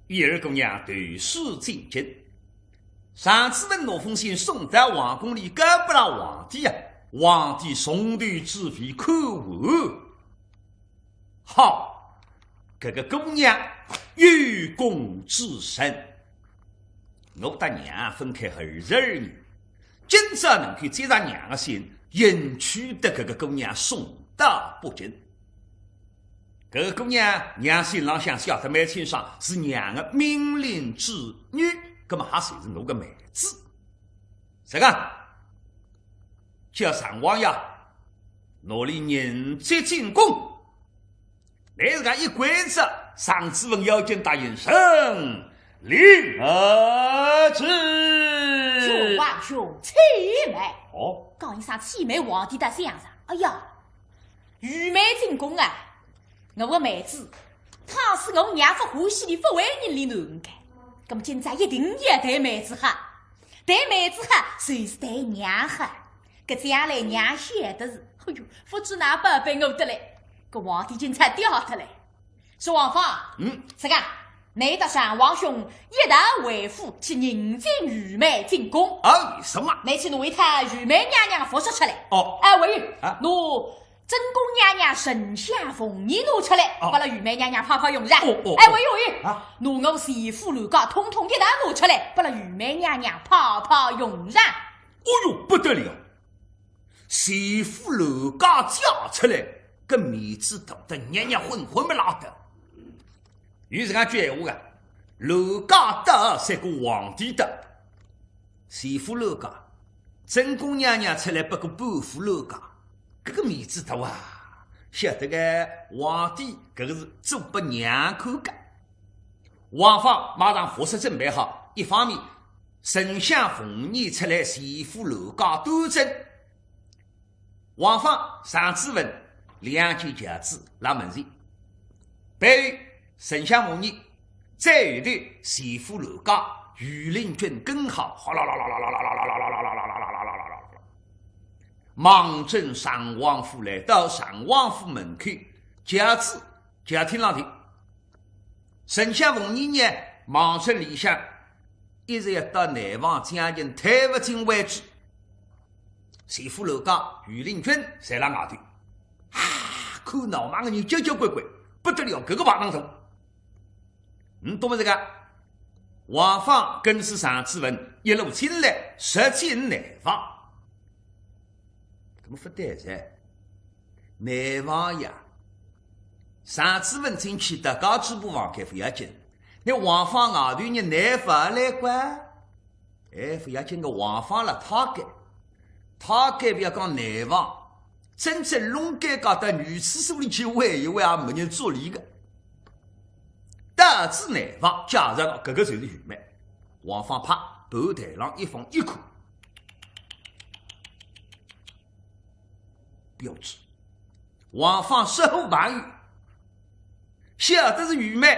一二姑娘对视进京。上次问那封信送到皇宫里，交不了皇帝啊！皇帝送对之费可恶。好，这个姑娘有功之身，我搭娘分开22年，今朝能够接上娘的信，迎娶的这个姑娘送到北京。这个姑娘娘心浪向晓得蛮清爽，是娘的命令之女，那么还算是我的妹子。这个叫上王爷，哪里人接进宫？来自个一规则，上次问要紧答应声令而至。舅王兄，凄美哦，搞一啥凄美皇帝的相上？哎呀，愚昧进宫啊！我的妹子，她是我娘夫欢喜的不为人里男的，那么今朝一定要对妹子好，对妹子好，就是对娘好。这将来娘晓得是，哎呦，不知哪宝贝我的嘞，这皇帝今朝掉的嘞。说王芳，这个你的上王兄一道为父去迎接愚昧进宫。啊，什么？你去为他愚昧娘娘佛说出来。哦，喂，侬真宫娘娘神像凤仪拿出来，把那愚昧娘娘泡泡用上。喂，侬我媳妇楼高统统一道拿出来，把那愚昧娘娘泡泡用上。哦哟，不得了！媳妇楼高叫出来，跟面子大的娘娘混混不拉的。有这样句闲话啊，楼高大胜过皇帝的。媳妇楼高，真宫娘娘出来不过半副楼高。这个面子大啊，晓得个皇帝这个是做不娘看的。王芳马上服饰准备好，一方面神像凤仪出来，媳妇楼高端正。王芳上次问2件轿子拉门前，背后神像凤仪，再后头媳妇楼高，御林军跟好，哗啦啦啦啦啦啦啦啦啦啦啦啦啦啦啦啦啦。忙正上王府来到上王府门口，轿子轿厅上头，神像凤仪呢忙正里向，一直要到南方将军推不进为止。媳妇楼高，御林军在那外头，看闹忙的人交交关关，不得了，这个排当头。懂不这个？王芳跟是上次问，一路进来，直进南方。怎么不对噻？南方呀，上次问进去的高支部房开不要紧，那王芳外头人南方来管，不要紧个王芳了他改。他改不要讲南方，真正龙街高的女厕所里去喂一喂也没人做理的。大致南方加上这个就是愚昧。王芳拍头台上一封一看，标志。王芳身后旁语，晓得是愚昧，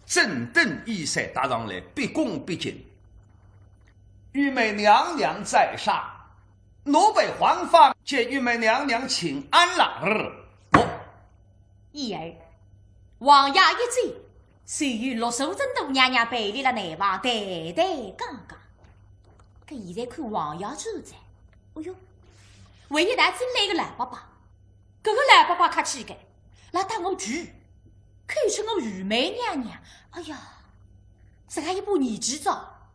正等衣衫搭上来，毕恭毕敬。愚昧娘娘在上。奴被皇方借玉梅娘娘请安了。一儿，王爷一醉，虽与陆守贞大娘娘背离了南方，代代刚刚。可现在看王爷主宰，哎呦，唯一带进来个懒爸爸，这个懒爸爸客气个，来打我局，看出我愚昧娘娘，哎呀，这个一把年纪早，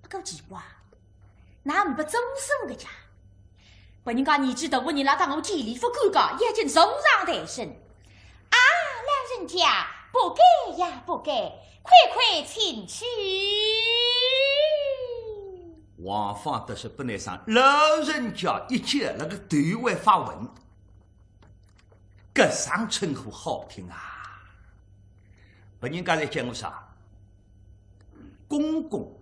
不够奇怪。那不忠守的家，把人家年纪大的人拉到我见礼服尴尬，已经送上台身。啊，老人家不该呀，不该，快快请去。王芳得是不能上老人家一见那个对外发文，这上称呼好听啊！把人家在讲我啥？公公。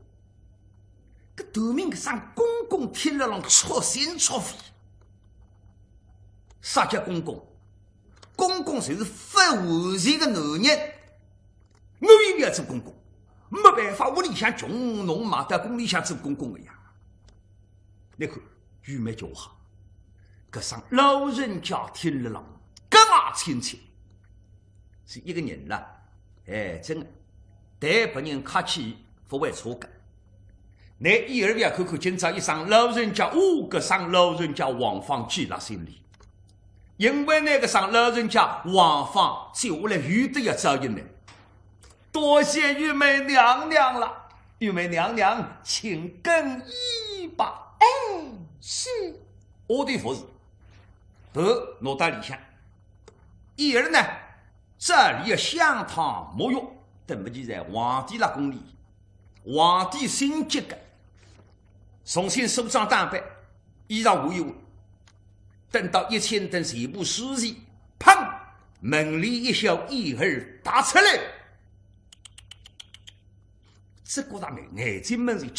这头名上公公听了让戳心戳肺，啥叫公公？公公就是不完全的男人，我一定要做公公，没办法，屋里向穷，侬买到宫里向做公公的呀。你看，愚昧就好，这上老人家听了让格外亲切，是一个人了，真的但别人客气不会错的。你一儿要看看今朝一上老人家5个上老人家王芳记了心里，因为那个上老人家王芳就来遇的要照应呢。多谢玉梅娘娘了，玉梅娘娘请更衣吧。是。我的服侍，头挪到里向。一儿呢，这里要香汤沐浴，等不及在皇帝那宫里，皇帝心急的，重新梳妆打扮，衣裳换一换。等到一切等全部梳洗，砰！门里一小一儿打出来，这个大妹眼睛门里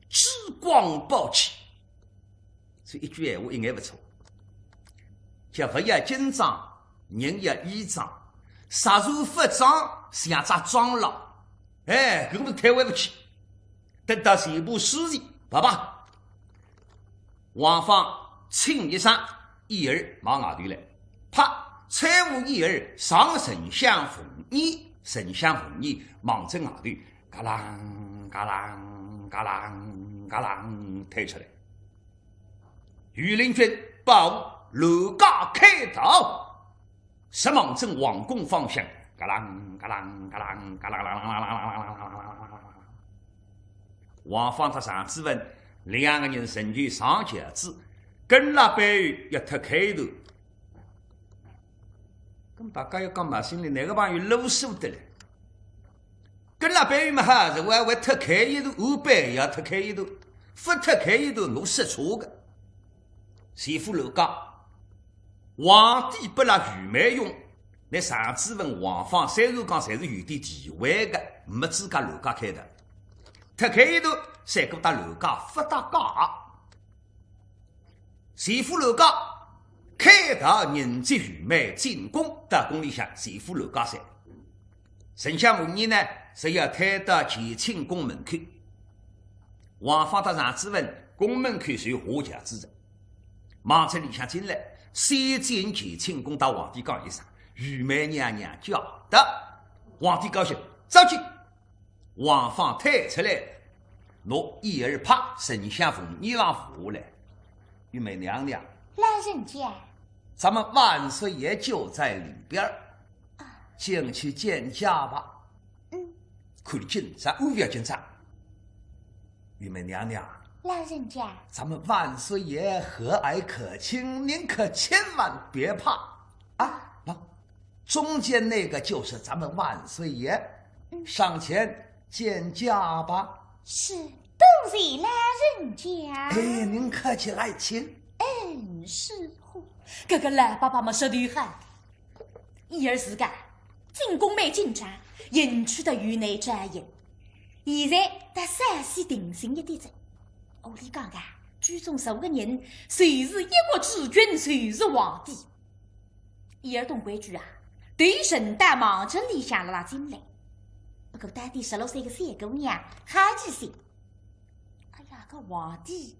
之光爆起。这一句话应该不错，叫不要紧张，人要衣装，杀入服装像只装老，搿个太回不去。等到全部梳洗，爸爸，王芳亲一声，一儿往外头来，啪！财务一儿上神香凤衣，神香凤衣忙正外头，嘎啷嘎啷嘎啷嘎啷推出来。御林军报楼家开道，石莽镇王宫方向，嘎啷嘎啷嘎啷嘎啷啷啷啷啷啷啷啷啷。王芳他上次问2个人神去上轿子，跟了白玉要脱开头。咁大家要讲嘛，心里哪个朋友啰嗦的嘞？跟了白玉嘛哈，是会脱开一头，后背也要脱开一头，不脱开一头，我失错的。媳妇楼讲，皇帝不拉御梅用，那上次问王芳，虽然讲侪是有点地位的，没资格楼家开的。脱开一头，三个大楼家不搭嘎。媳妇楼家开道人接御梅进宫，到宫里向媳妇楼家噻。剩下5年呢，是要推到乾清宫门口。王芳到上次问宫门口是有花轿子的。忙从里向进来，先进乾清宫到皇帝讲一声，御梅娘娘叫的。皇帝高兴，走去。王芳推出来，拿一儿啪神香凤衣裳扶来。玉梅娘娘，老人家，咱们万岁爷就在里边，进去见驾吧。看你紧张，不要紧张。玉梅娘娘，老人家，咱们万岁爷和蔼可亲，您可千万别怕啊！中间那个就是咱们万岁爷，上前见驾吧。是，多谢老人家。您客气来请。是。这个老爸爸们说的很。一儿自家进宫没进展，引去的狱内展演。现在得稍细定性一点子。屋里讲的，居中15个人，谁是一国之君，谁是皇帝。一儿懂规矩啊，对神大忙着里向拉进来。个到底16岁的小姑娘，好几岁。哎呀，个皇帝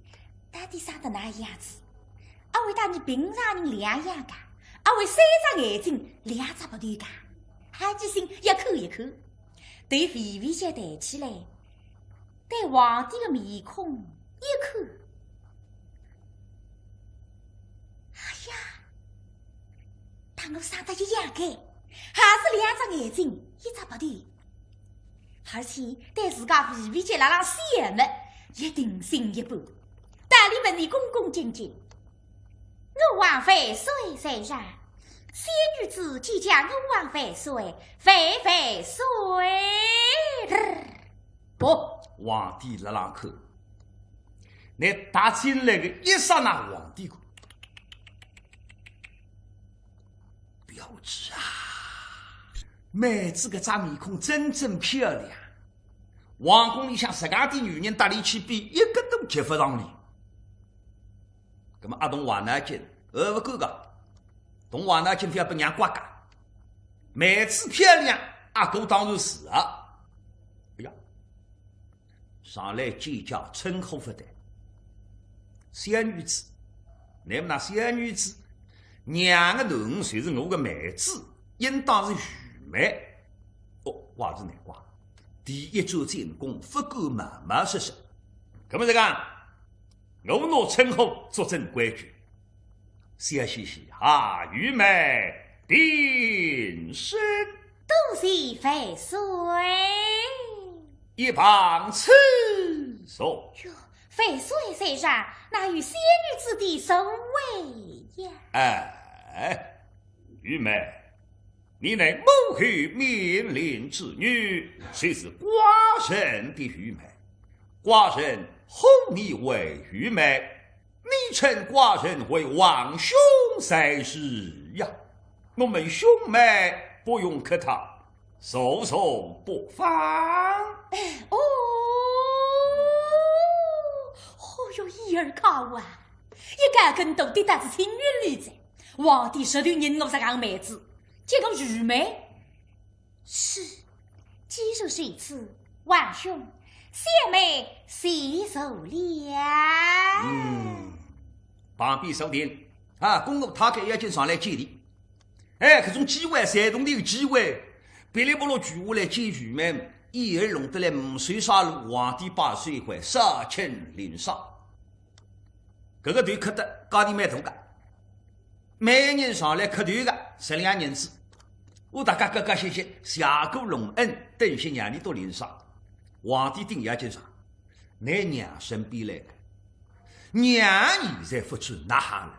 到底长得哪样子？为大你平常人两样的，为3只眼睛2只不对的，好几岁一口一口。对微微些抬起来，对皇帝的面孔一口。哎呀，他我长得一样的，还是2只眼睛1只不对。而且对自家微微些拉拉羡慕，一定心一半。大理问你恭恭敬敬，我王妃岁岁然，小女子即将我王妃岁，妃妃岁。皇帝拉拉口，你打进来的一刹那，皇帝讲，标致啊，妹子个张面孔真漂亮。皇宫里向10家的女人搭里去比，一个都接不上脸。那么阿东华南京，不够个，东华南京非要被娘刮嘎。妹子漂亮，阿哥当然是啊。哎呀，上来计较称呼不得。小女子，你们那小女子，娘的头就是我的妹子，应当是愚昧。哦，话是难怪，第一周进攻不够马马实实。搿么是讲，我拿称呼作证规矩，谢谢啊，愚昧定身，多谢费水。一旁此所。哟，费水虽然，那与仙女子弟甚为呀？哎，愚昧，你乃母后命令之女，虽是寡人的愚昧，寡人hon你为愚昧，你称寡人为王兄才是呀。我们兄妹不用客套，受受不妨。哦哟，一儿靠啊！一个更多的大是青云女子，皇帝十六年我才讲妹子，这个愚昧是，既如是此，王兄，谢妹洗手了。旁边收定啊，公公他给要紧上来接力。哎，搿种机会，煽动的机会，别里不落举下来见愚昧，一儿弄得来5岁杀戮，皇帝把水会杀亲领赏。搿个团磕得家庭蛮大个，每人上来磕团个12人子，我大家各各谢谢，下过隆恩，等些娘你都领赏。皇帝定要紧上，乃娘身边来个，娘现在不知哪行了。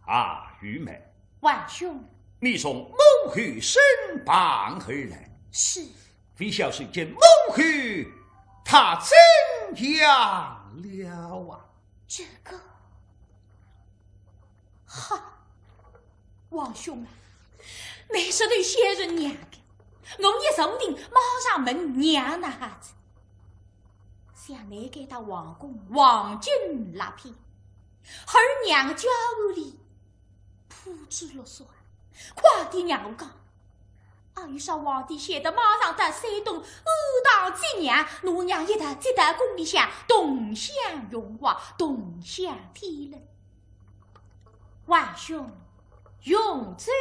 啊，愚昧！王兄，你从母后身旁而来，是非小是见母后，他怎样了啊？这个，哈，王兄啊，你是对先人娘的，我也注定马上问娘那哈子，想你给他王公王军那片，儿娘家屋里铺置了算，快点让我讲。阿遇上皇帝写的马上到山东武当纪娘，奴娘一打接待宫里向同享荣华，同享天伦。王兄永在。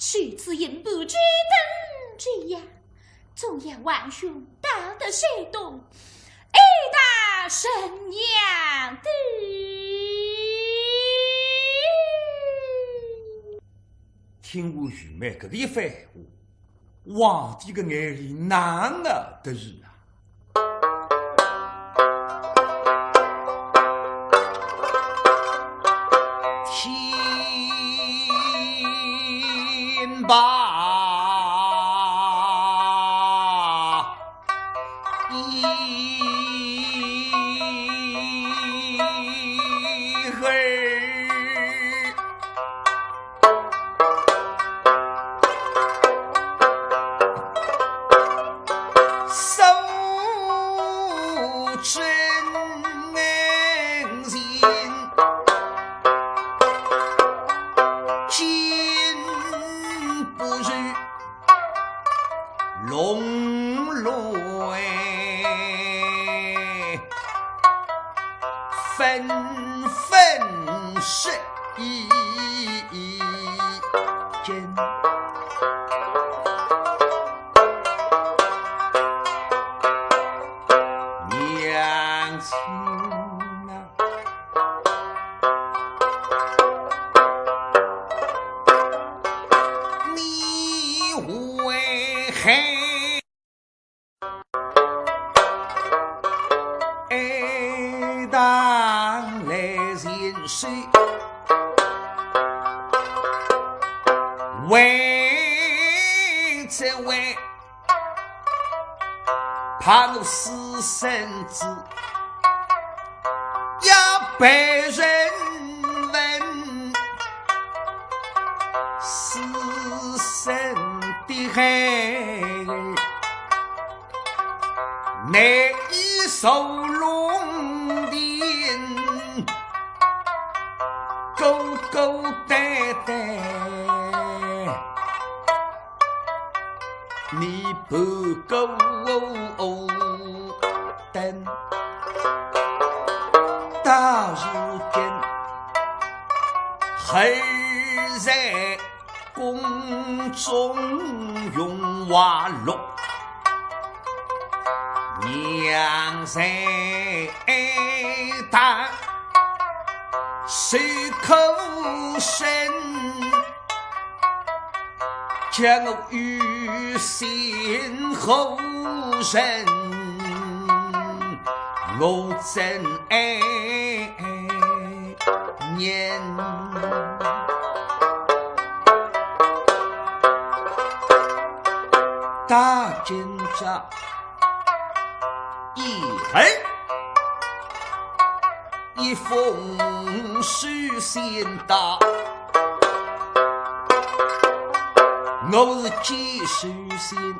许子言不知等这样，纵然万兄到得山东，一大神娘的。听我愚昧这个一番话，皇帝的眼里哪个得是啊？天把怕我私生子要被人问，私生的孩儿难以受龙鳞，勾勾搭搭你不够等到如今还在宫中用瓦炉，娘在大随口声，将我于心后人，我真爱念。大今朝一横一封书信到，我是寄书信，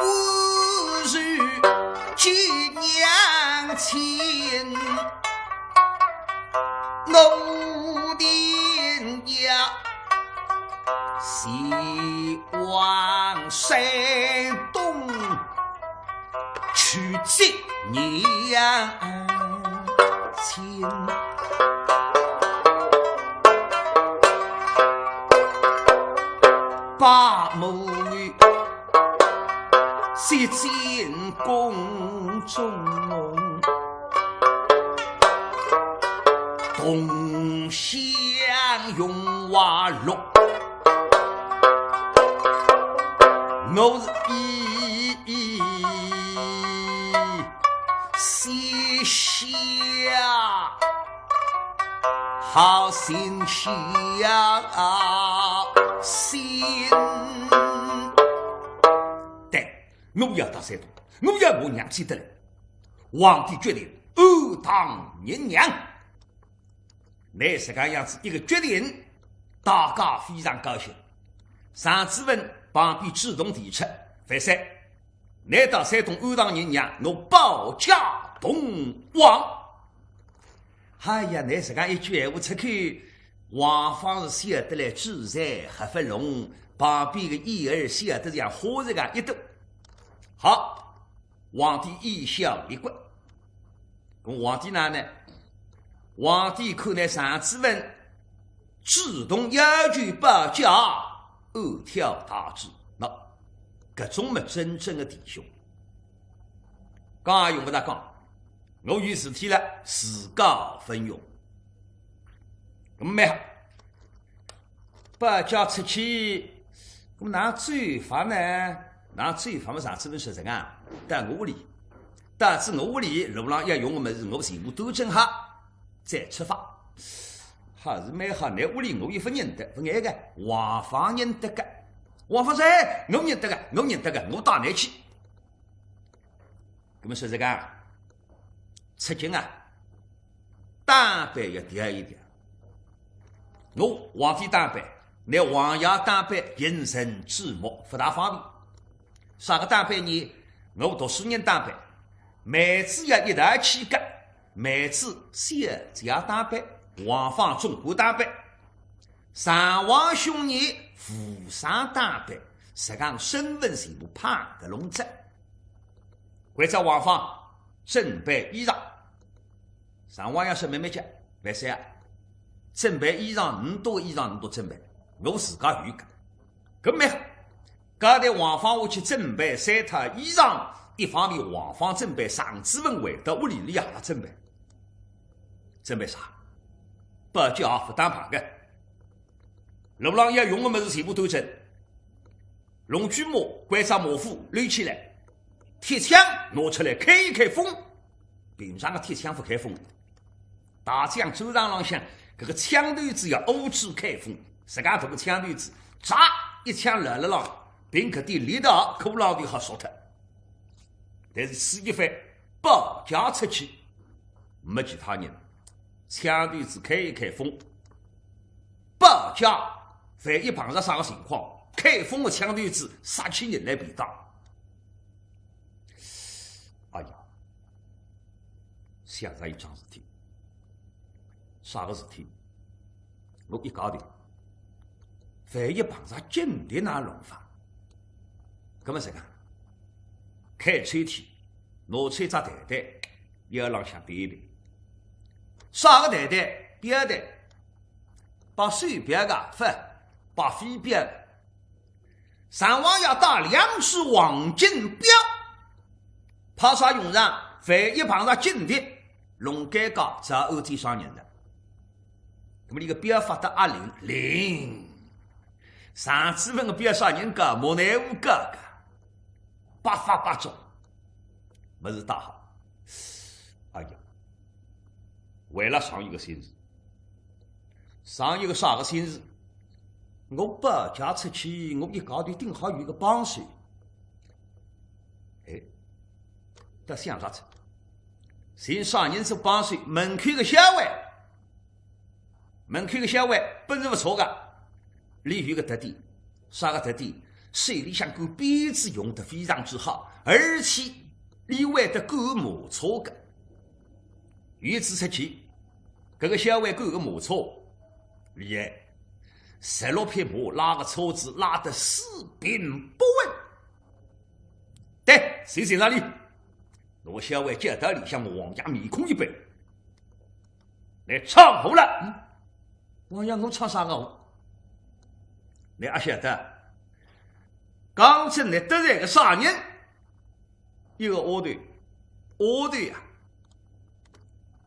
吾是纪娘亲，我的呀，希望山东去接娘亲。把母写进宫中，东乡用瓦落，我是写下好心想心。但我要到山东，我要我娘记得来。皇帝决定安当娘娘。那是个样子一个决定，大家非常高兴。上子文旁边主动提出，范三，来到山东安当娘娘，我保驾东王。哎呀，那是个一句话出去，王方是晓得来主裁合不拢，旁边的一儿晓得像花子个一朵。好，皇帝一笑一关。皇帝哪呢？皇帝看来上子文主动要求保驾，暗挑大指，那搿种么真正的弟兄，讲也用不着讲。我有事体了，自告奋勇。咁蛮好，保驾出去，咁哪罪法呢？哪罪法么？上子文说什啊？到我屋里，到至我屋里，路上要用的么事，我全部都整好，再出发。还是蛮好。那屋里我也不认得，不爱个王芳认得个。王芳说：“我认得个，我认得个，我到哪去？”咁么说这个出京啊，打扮要调一调。我皇帝打扮，那王爷打扮，人人瞩目，不大方便。啥个打扮呢？我读书人打扮，妹子要一大气格，妹子小家打扮，王方中国打扮，上皇兄弟扶上打扮，实际上身份全部胖的笼子。或者王方准备衣裳，上皇要说妹妹讲，为啥？准备衣裳，你多衣裳你都准备，我自家有个，搿蛮好。刚才王方我去准备三套衣裳，一方面王方准备上子文回到屋里里也准备，准备啥？保驾不打旁的，路上要用的么子全部都整，龙驹马、关上马虎垒起来，铁枪拿出来开一开封。平常的铁枪不开封，大将走上浪向，这个枪头子要欧住开封，自家这个枪头子，炸一枪落了浪。并可的力道可老的好说他，但是此一番保驾出去，没其他人，枪头子开一开封，保驾万一碰上啥个情况，开封的枪头子杀起人来便当。哎呀，想着一桩事体，啥个事体？我一搞定，万一碰上金的那弄法。搿么是讲，开吹天，拿出一只袋袋，腰浪向垫一垫，啥个袋袋？表袋，把手表个分，把飞表，上王要打2只黄金表，怕啥用上？万一碰上金的，龙盖高只欧天上人的，那么你个表发的阿零，上子文个表啥人高？莫奈何高个。8发8中，没事打好。哎呀，为了上一个新日，上一个啥个新日？我保驾出去，我一搞就定好有一个帮手。哎，得想啥子？寻啥人是帮手？门口个小孩，门口个小孩本事不错个，里有个特点，啥个特点？水里向管鞭子用得非常之好，而且里外的管马车的，御子出去，这个小尉赶个马车，厉害，16匹马拉个车子拉得四平不稳。对，谁在那里？罗小尉接到里向王爷面孔一背，来唱好了。王爷，我唱啥个？你也晓得，刚才你得罪个啥人？一个ord队呀，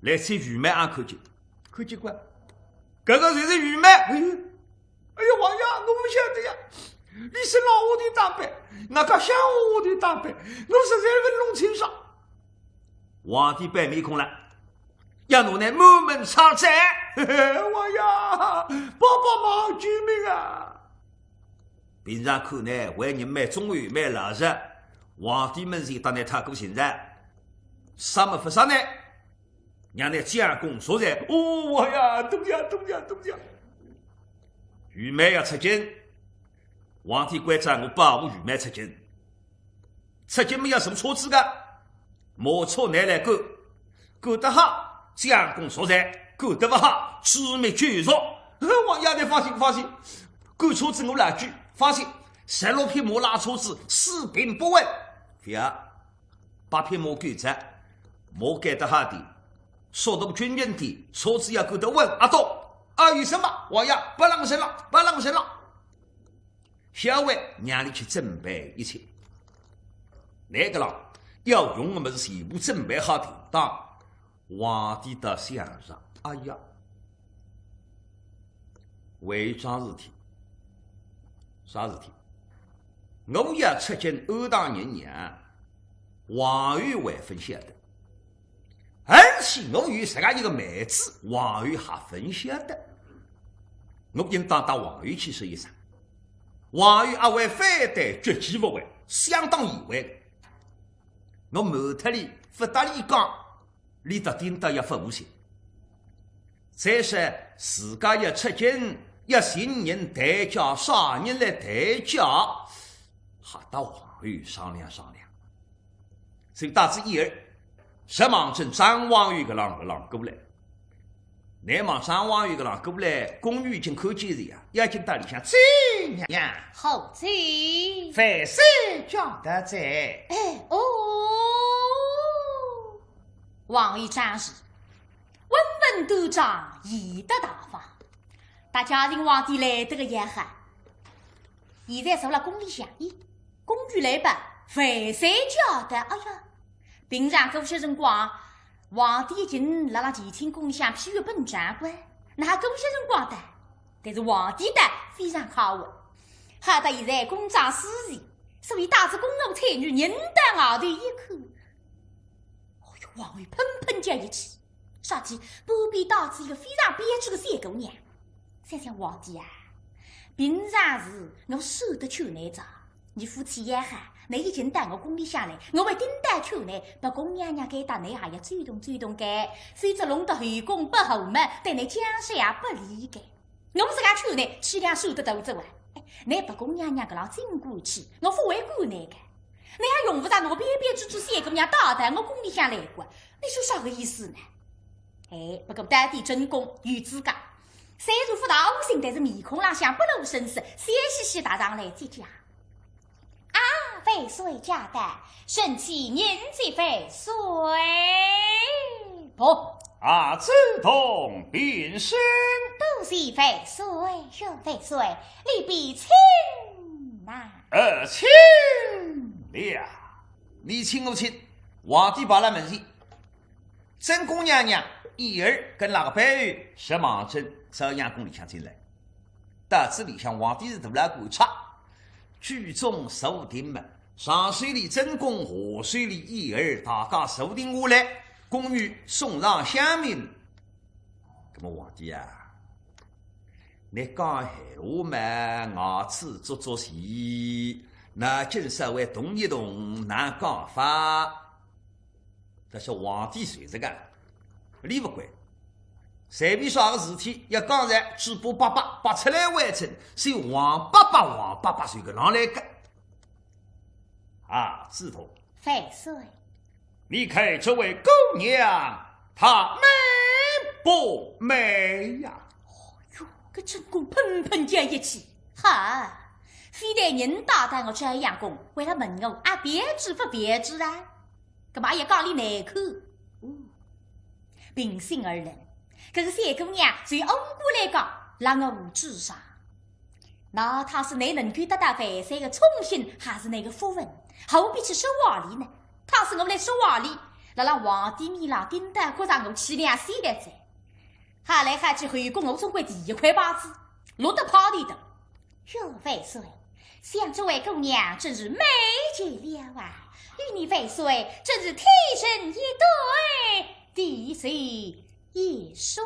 来在玉梅俺看见过，这个谁是玉梅？哎呀，王爷，我不晓得呀。你是老我的打扮，那个像我的打扮，我实在不弄清爽。皇帝摆面孔了，要侬呢满门抄斩。王爷，帮忙救命啊！平常看呢，为人蛮忠于蛮老实，皇帝们是当然太过现在，啥么不啥呢？让你将功赎罪。哦，王爷，多谢。玉梅要出京，皇帝关照我保护玉梅出京。出京没有什么车子的，马车拿来赶得好，将功赎罪；赶得不好，取灭救赎。王爷，你放心，赶车子我来举。放心，16匹马拉车子四平不稳。8匹马赶着，马赶得好的，速度均匀的，车子要赶得稳啊多。有什么？王爷不啷声了。小尉让你去准备一切。那个了，要用的么是全部准备好的，当皇帝的想上。哎呀，违章事体。啥事体？我也出京安当年，王宇还分晓得，而且我与自家一个妹子，王宇还分晓得。我应当到王宇去说一声，王宇还会反对绝技不会，相当意外的。我满特里不搭理讲，你得听到要服务些。再说自家要出京。要新人抬轿，啥人来抬轿？还到王宇商量。所以大致一儿，什忙正张王宇个浪过来，那忙张王宇个浪过来，公寓已经看见人呀，已经到里向走呀。好走，凡事讲得在。王宇战士，温文多章，义德大方。大家庭皇帝来得个也好，现在受了宫里向议，公寓来吧，凡谁交代？哎呀，平常过些辰光，皇帝已经辣前厅宫里向批阅本长官，那过些辰光的，但是皇帝的非常好的，好到现在公章私事，所以带着公路才女人的外头一看，哎呦，王宇喷叫一气，说起不必导致一个非常憋屈的三姑娘。想想皇帝啊，平常时我守得秋难着，你夫妻也好，你已经到我宫里向来，我会顶戴秋难，把宫娘娘该到你还要追动该，虽则弄得后宫不后门，对你江山不利该。我自家秋难气量守得到走啊！你把宫娘娘搿样真过去，我不会管你个。你还用不着我边处三姑娘到我宫里向来过，你说啥个意思呢？不过当地真宫与自家。虽然不大无心，但是面孔上向不露声色，笑嘻嘻打上来这讲。废岁驾到，圣妻年纪废岁不？自同并生，都是废岁，是废岁，你必亲呐。亲了，你亲我亲，皇帝把他门前，真宫娘娘一儿跟那个白玉石忙针。照样宫里向进来，大致里向皇帝是大来观察，居中守定门，上水里真宫，下水里一儿，大家守定下来，宫女送上香茗。那么皇帝啊，你讲闲话嘛，牙齿做戏，那今稍微动一动，难讲法。但是皇帝随着个，理不管。随便啥个事体，要讲在举报爸爸拔出来完成，是王爸爸随个狼来干。自同废岁，你看这位姑娘他美不美呀？哟，这真功喷喷溅一气，哈！非得人大胆我这样讲，为了问我啊，别致不别致啊？干嘛也讲你难看？平心而论，这个三姑娘从翁姑来讲，让我无智商。那她是你能够得到万岁的宠幸，还是那个福分？何必去说话里呢？她是我来说话里，让皇帝面上顶戴国上我气量谁来在？喊来喊去回宫，我总归第一块把子，落得趴里头。哟，万岁！想这位姑娘真是美绝了啊！与你万岁真是天生一对，地水一双。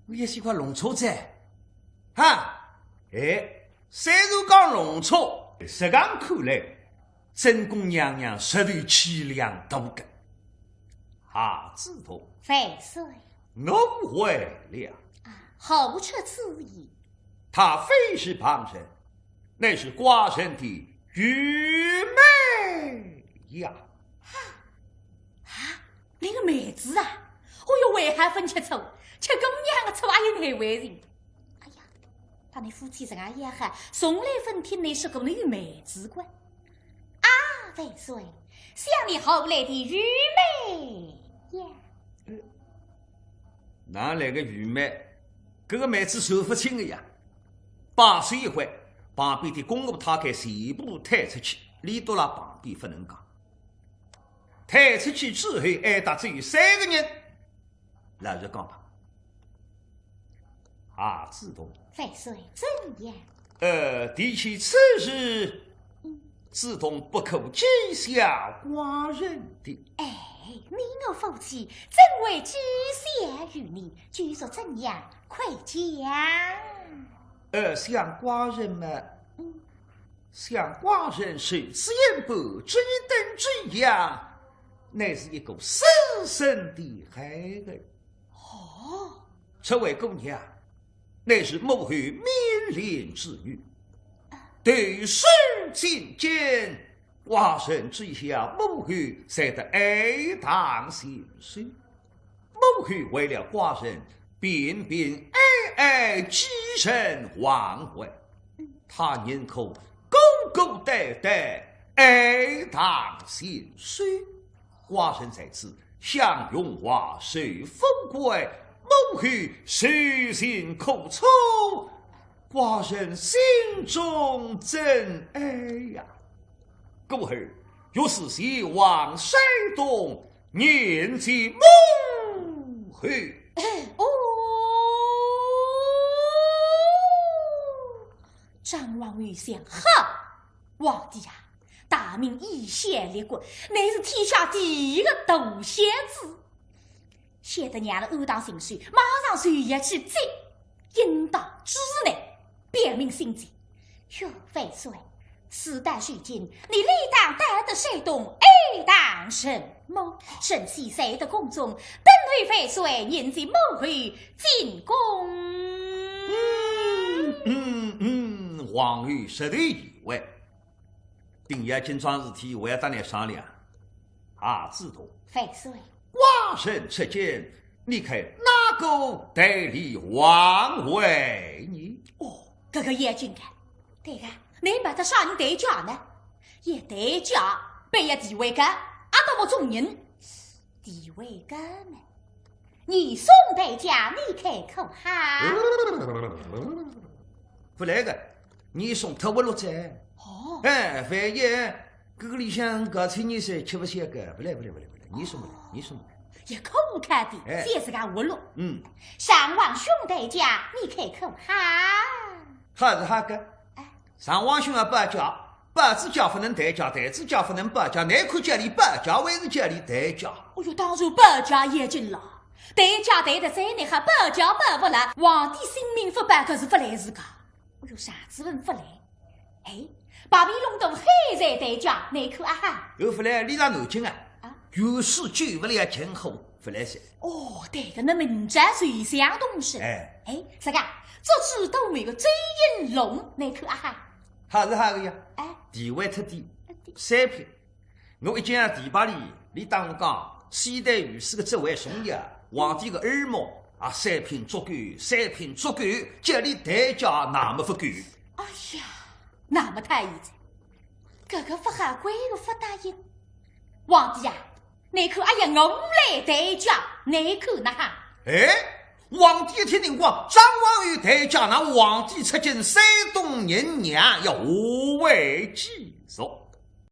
我也喜欢弄错在，哈！哎，虽然讲弄错，实讲看来，真宫娘娘实在气量大个。哈子头，万岁，我会了。后出此意。她非是旁人，乃是寡人的玉妹呀！那个妹子啊，我哟为还分吃醋，吃公娘的醋还有眼为人。哎呀，他那夫妻这样也还从来分天内是个那玉妹子官啊！万岁，想你后来的玉妹呀！哪来个玉妹？这个妹子说不清的呀。8岁一回，旁边的公务他给全部抬出去，理到了旁边不能讲。抬出去之后，还达只有3个人。老实讲吧，啊，自动。万岁，怎样？提起此事，自动不可讥笑寡人的。哎，你我夫妻怎会讥笑于你？据说怎样？快讲。像寡人嘛，像寡人是此言不这一等之样，乃是一个私生的孩儿。哦，这位姑娘乃是母后勉怜之女，对世间间，寡人之下母后才得爱堂心碎。母后为了寡人，偏偏爱寄身皇位，他人口勾勾搭搭，爱堂心碎。寡人在此向荣华受封贵，母后受尽苦楚，寡人心中真爱呀！故儿若是希望山东念及母后。张王玉想，哈，皇帝呀，大明以贤立国，乃是天下第一个大贤子。写得娘的恶当心碎，马上随意去追，应当知内，表明心迹。哟，万岁，时代虚今，你理当带得山东爱当什么？神系谁的宫中，本为万岁念在母后进宫。皇后实在以为，定要今桩事体，我要当来商量。啊，知道。万岁，寡人出见，你看哪个代理皇位呢？哦，这个眼睛看，对个，你把他啥人代驾呢？也代驾，被一地位高，阿多么众人，地位高呢？你送代驾，你开口哈？不来个，你送他我落在。哦，万一这个里向搞出你是吃不下个，不来，你送不来，你送不来。也空看的，这是个活路。上王兄代驾，你开口哈？他是哈个？上王兄啊，不叫，八字家不能代驾，代字家不能八家，难看家里八家，还是家里代驾？哎呦，当然八家也进了。代驾代的在内，还八家八不来，皇帝性命不保，可是不来自家。哎呦，啥子问不来？哎，把皮弄到海在代驾，内口啊哈？又不来，你让南京啊？有事救不了今后，不来噻。哦，对个，那民宅水乡东西。哎，这个这次都没个追引龙，内口啊哈？还是哈个呀？哎，地位特低，3片。我一见地巴里你当讲西代御史的这位兄弟，皇帝的耳目啊，三品足够，三品足够，这里代价那么不够。哎呀，那么太医在，这个不合规的不答应。皇帝呀，你看哎呀，我来代价，你看那哈？哎，皇帝听听讲，张王与代价，那皇帝出进山东人娘要何为继续？